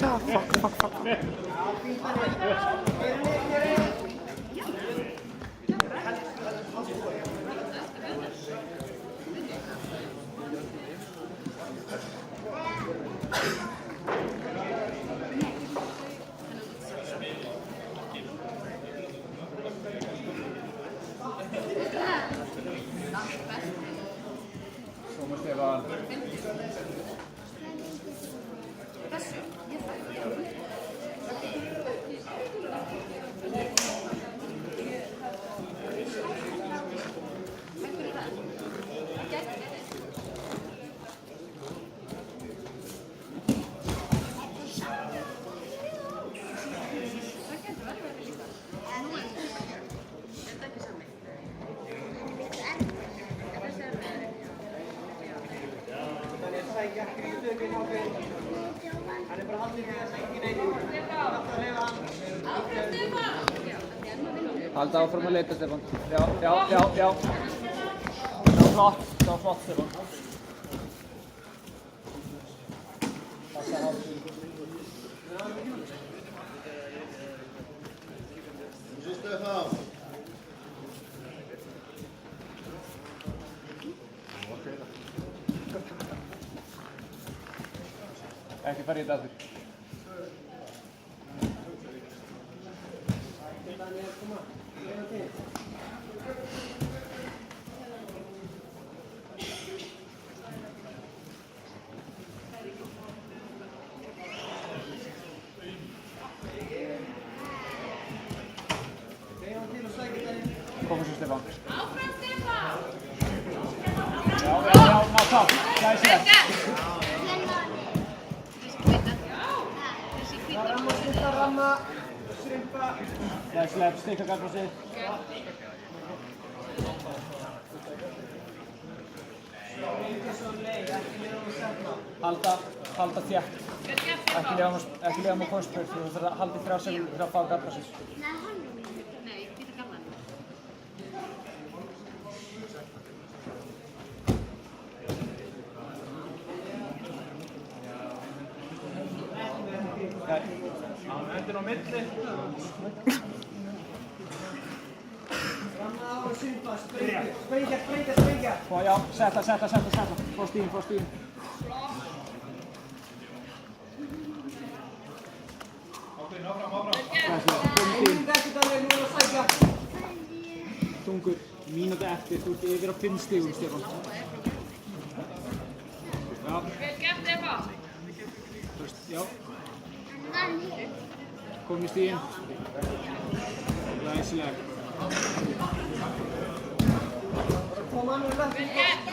Fuck. Så måste det vara. Halda áfram að leita, Stefán. Já. Það var flott, Stefán. Passa hálfum. Så Stefan. Ekki fara í þetta aftur. Kom svo, Stefán. Áfram, Stefán! Já, ná það. Glæsilegt. Ramma, strympa. Glæsilegt, stikka gardbrosið. Halda þétt. Ekki lifa með konspur, þú þarf að halda í 3 sekúndur fyrir að fá gardbrosið. Nei, býta gamlan. Hendin á milli. Ramma og strympa, sprengja. Já, setta. Fá stíðin. Einhvern ekki þannig, nú að sækja. Tungur, mínúti eftir, þú ert yfir á 5 stigum, Stefán. Já. Vel gert, Stefán! Já. Komin í stíðin. Glæsilegt. Kom hann og lagt. Vel gert!